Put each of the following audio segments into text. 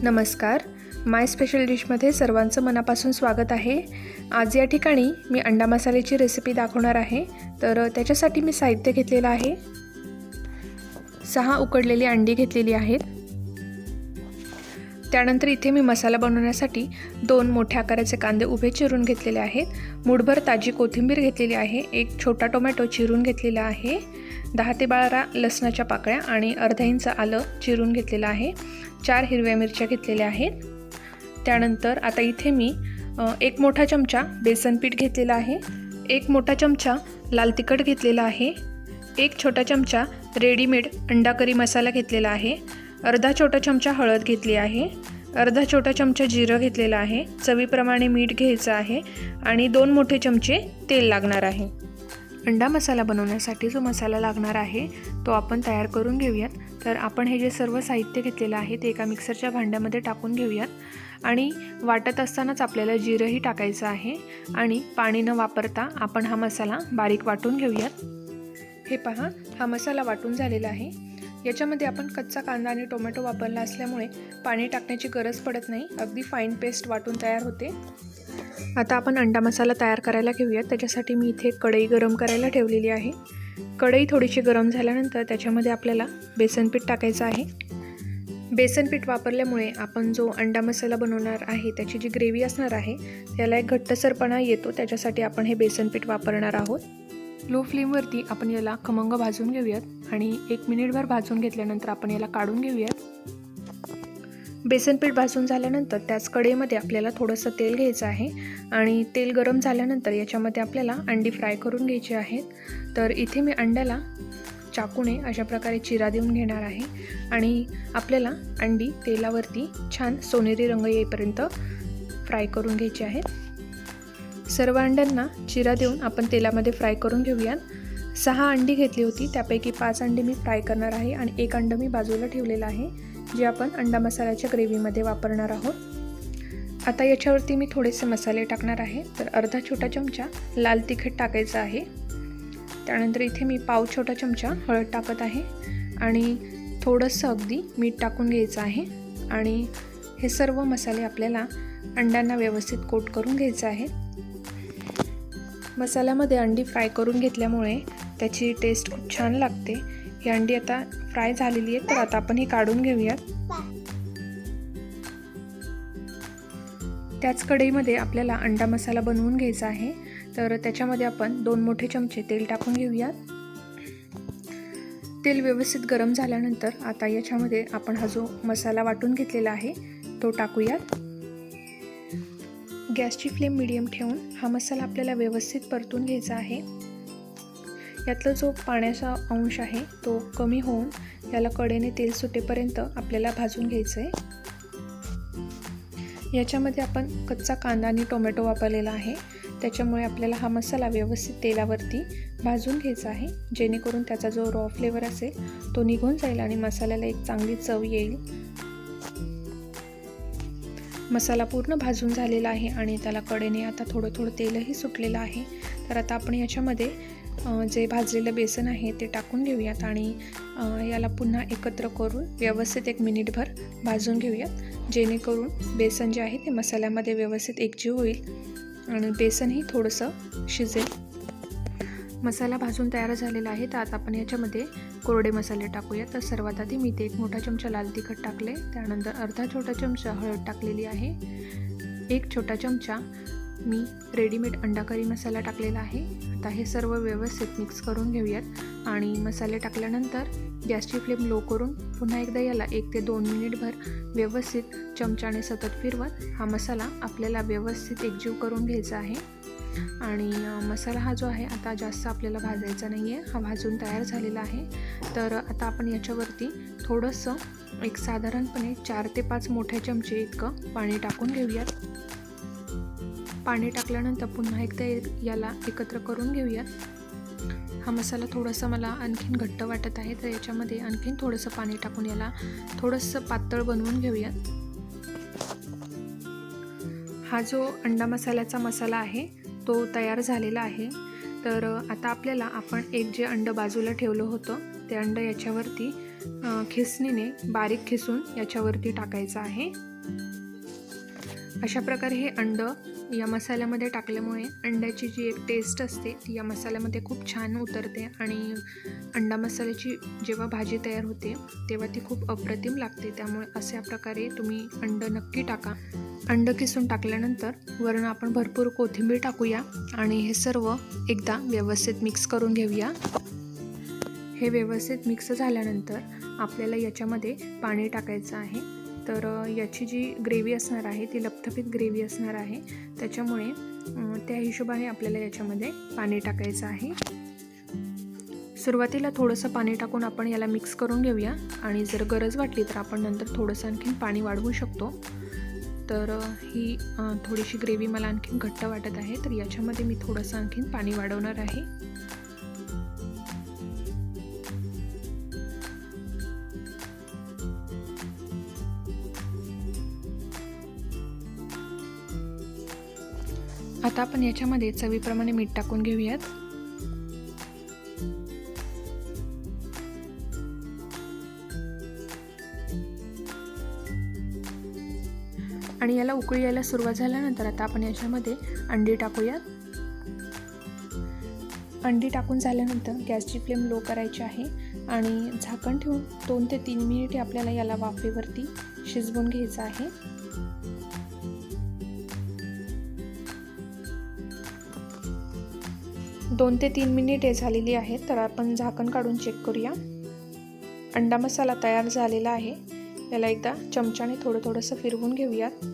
नमस्कार, माय स्पेशल डिशमध्ये सर्वांचं मनापासून स्वागत आहे। आज या ठिकाणी मी अंडा मसाल्याची रेसिपी दाखवणार आहे। तर त्याच्यासाठी मी साहित्य घेतलेलं आहे। 6 उकडलेली अंडी घेतलेली आहेत। त्यानंतर इथे मी मसाला बनवण्यासाठी 2 मोठ्या आकाराचे कांदे उभे चिरून घेतलेले आहेत। मूठभर ताजी कोथिंबीर घेतलेली आहे। 1 छोटा टोमॅटो चिरून घेतलेला आहे। 10 ते 12 लसणाच्या पाकळ्या आणि अर्धा इंच आलं चिरून घेतलेलं आहे। 4 हिरव्या मिरच्या घेतलेल्या आहेत। त्यानंतर आता इथे मी 1 मोठा चमचा बेसन पीठ घेतलेला आहे। 1 मोठा चमचा लाल तिखट घेतलेला आहे। 1 छोटा चमचा रेडीमेड अंडा करी मसाला घेतलेला आहे। अर्धा छोटा चमचा हळद घेतली आहे। अर्धा छोटा चमचा जिरं घेतलेला आहे। चवीप्रमाणे मीठ घ्यायचं आहे आणि 2 मोठे चमचे तेल लागणार आहे। अंडा मसाला बनवण्यासाठी जो मसाला लागणार आहे तो आपण तयार करून घेऊयात। तर आपण हे जे सर्व साहित्य घेतलेलं आहे ते एका मिक्सरच्या भांड्यामध्ये टाकून घेऊयात आणि वाटत असतानाच आपल्याला जिरंही टाकायचं आहे आणि पाणी न वापरता आपण हा मसाला बारीक वाटून घेऊयात। हे पहा, हा मसाला वाटून झालेला आहे। याच्यामध्ये आपण कच्चा कांदा आणि टोमॅटो वापरला असल्यामुळे पाणी टाकण्याची गरज पडत नाही। अगदी फाईन पेस्ट वाटून तयार होते। आता आपण अंडा मसाला तयार करायला घेऊयात। त्याच्यासाठी मी इथे कढई गरम करायला ठेवलेली आहे। कढई थोडीशी गरम झाल्यानंतर त्याच्यामध्ये आपल्याला बेसन पीठ टाकायचं आहे। बेसन पीठ वापरल्यामुळे आपण जो अंडा मसाला बनवणार आहे त्याची जी ग्रेव्ही असणार आहे त्याला एक घट्टसरपणा येतो। त्याच्यासाठी आपण हे बेसन पीठ वापरणार आहोत। लो फ्लेमवरती आपण याला खमंग भाजून घेऊयात आणि 1 मिनिटभर भाजून घेतल्यानंतर आपण याला काढून घेऊयात। बेसन पीठ भाजून झाल्यानंतर त्याच कढईमध्ये आपल्याला थोडंसं तेल घ्यायचं आहे आणि तेल गरम झाल्यानंतर याच्यामध्ये आपल्याला अंडी फ्राय करून घ्यायची आहेत। तर इथे मी अंड्याला चाकूने अशा प्रकारे चिरा देऊन घेणार आहे आणि आपल्याला अंडी तेलावरती छान सोनेरी रंग येईपर्यंत फ्राय करून घ्यायची आहेत। सर्व अंड्यांना चिरा देऊन आपण तेलामध्ये फ्राय करून घेऊयात। 6 अंडी घेतली होती, त्यापैकी 5 अंडी मी फ्राय करणार आहे आणि 1 अंड मी बाजूला ठेवलेलं आहे जे आपण अंडा मसाल्याच्या ग्रेव्हीमध्ये वापरणार आहोत। आता याच्यावरती मी थोडेसे मसाले टाकणार आहे। तर अर्धा छोटा चमचा लाल तिखट टाकायचं आहे। त्यानंतर इथे मी पाव छोटा चमचा हळद टाकत आहे आणि थोडंसं अगदी मीठ टाकून घ्यायचं आहे आणि हे सर्व मसाले आपल्याला अंड्यांना व्यवस्थित कोट करून घ्यायचं आहे। मसाल्यामध्ये अंडी फ्राय करून घेतल्यामुळे त्याची टेस्ट खूप छान लागते। ही अंडी आता फ्राय झालेली आहे, तर आता आपण ही काढून घेऊयात। त्याच कढईमध्ये आपल्याला अंडा मसाला बनवून घ्यायचा आहे। तर त्याच्यामध्ये आपण 2 मोठे चमचे तेल टाकून घेऊयात। तेल व्यवस्थित गरम झाल्यानंतर आता याच्यामध्ये आपण हा जो मसाला वाटून घेतलेला आहे तो टाकूयात। गॅसची फ्लेम मीडियम ठेवून हा मसाला आपल्याला व्यवस्थित परतून घ्यायचा आहे। यातला जो पाण्याचा अंश आहे तो कमी होऊन याला कडेने तेल सुटेपर्यंत आपल्याला भाजून घ्यायचं आहे। याच्यामध्ये आपण कच्चा कांदा आणि टोमॅटो वापरलेला आहे, त्याच्यामुळे आपल्याला हा मसाला व्यवस्थित तेलावरती भाजून घ्यायचा आहे जेणेकरून त्याचा जो रॉ फ्लेवर असेल तो निघून जाईल आणि मसाल्याला एक चांगली चव येईल। मसाला पूर्ण भाजून झालेला आहे आणि त्याला कडेने आता थोडं तेलही सुटलेलं आहे। तर आता आपण याच्यामध्ये जे भाजलेलं बेसन आहे ते टाकून घेऊयात आणि याला पुन्हा एकत्र करून व्यवस्थित 1 मिनिटभर भाजून घेऊयात जेणेकरून बेसन जे आहे ते मसाल्यामध्ये व्यवस्थित एकजीव होईल आणि बेसनही थोडंसं शिजेल। मसाला भाजून तयार झालेला आहे। तर आता आपण याच्यामध्ये कोरडे मसाले टाकूया। तर सर्वात आधी मी ते 1 मोठा चमचा लाल तिखट टाकले। त्यानंतर अर्धा छोटा चमचा हळद टाकलेली आहे। 1 छोटा चमचा मी रेडीमेड अंडा करी मसाला टाकलेला आहे। आता हे सर्व व्यवस्थित मिक्स करून घेऊयात आणि मसाले टाकल्यानंतर गॅसची फ्लेम लो करून पुन्हा एकदा याला 1 ते 2 मिनिटभर व्यवस्थित चमच्याने सतत फिरवत हा मसाला आपल्याला व्यवस्थित एकजीव करून घ्यायचा आहे। आणि मसाला हा जो आहे आता जास्त आपल्याला भाजायचा नाही आहे, हा भाजून तयार झालेला आहे। तर आता आपण याच्यावरती थोडंसं एक साधारणपणे 4 ते 5 मोठे चमचे इतकं पाणी टाकून घेऊयात। पाणी टाकल्यानंतर पुन्हा एकदा याला एकत्र करून घेऊयात। हा मसाला थोडासा मला आणखीन घट्ट वाटत आहे, तर याच्यामध्ये आणखीन थोडंसं पाणी टाकून याला थोडंसं पातळ बनवून घेऊयात। हा जो अंडा मसाल्याचा मसाला आहे तो तयार झालेला आहे। तर आता आपल्याला आपण एक जे अंड बाजूला ठेवलं होतं ते अंड याच्यावरती खिसणीने बारीक खिसून याच्यावरती टाकायचं आहे। अशा प्रकारे हे अंड या मसाल्यामध्ये टाकल्यामुळे अंड्याची जी एक टेस्ट असते ती या मसाल्यामध्ये खूप छान उतरते आणि अंडा मसाल्याची जेव्हा भाजी तयार होते तेव्हा ती खूप अप्रतिम लागते। त्यामुळे अशा प्रकारे तुम्ही अंड नक्की टाका। अंड किसून टाकल्यानंतर वरून आपण भरपूर कोथिंबीर टाकूया आणि हे सर्व एकदा व्यवस्थित मिक्स करून घेऊया। हे व्यवस्थित मिक्स झाल्यानंतर आपल्याला याच्यामध्ये पाणी टाकायचं आहे। तर याची जी ग्रेव्ही असणार आहे ती लपथपीत ग्रेव्ही असणार आहे, त्याच्यामुळे त्या हिशोबाने आपल्याला याच्यामध्ये पाणी टाकायचं आहे। सुरुवातीला थोडंसं पाणी टाकून आपण याला मिक्स करून घेऊया आणि जर गरज वाटली तर आपण नंतर थोडंसं आणखीन पाणी वाढवू शकतो। तर ही थोडीशी ग्रेव्ही मला आणखीन घट्ट वाटत आहे, तर याच्यामध्ये मी थोडंसं आणखीन पाणी वाढवणार आहे। आता आपण याच्यामध्ये चवीप्रमाणे मीठ टाकून घेऊयात आणि याला उकळी यायला सुरुवात झाल्यानंतर आता आपण याच्यामध्ये अंडी टाकूयात। अंडी टाकून झाल्यानंतर गॅसची फ्लेम लो करायची आहे आणि झाकण ठेवून 2 ते 3 मिनिटे आपल्याला याला वाफेवरती शिजवून घ्यायचं आहे। 2 ते 3 मिनिटे झालेली आहेत, तर आपण झाकण काढून चेक करूया। अंडा मसाला तयार झालेला आहे। याला एकदा चमच्याने थोडंसं फिरवून घेऊयात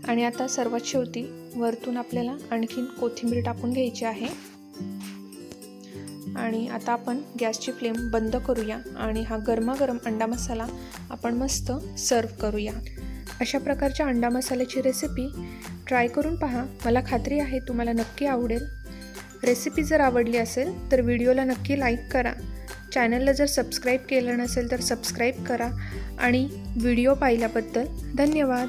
आणि आता सर्वात शेवटी वरतून आपल्याला आणखीन कोथिंबीर टाकून घ्यायची आहे आणि आता आपण गॅसची फ्लेम बंद करूया आणि हा गरमागरम अंडा मसाला आपण मस्त सर्व करूया। अशा प्रकारच्या अंडा मसाल्याची रेसिपी ट्राय करून पहा, मला खात्री आहे तुम्हाला नक्की आवडेल। रेसिपी जर आवडली असेल तर व्हिडिओला नक्की लाईक करा, चॅनलला जर सबस्क्राईब केलं नसेल तर सबस्क्राईब करा आणि व्हिडिओ पाहिल्याबद्दल धन्यवाद।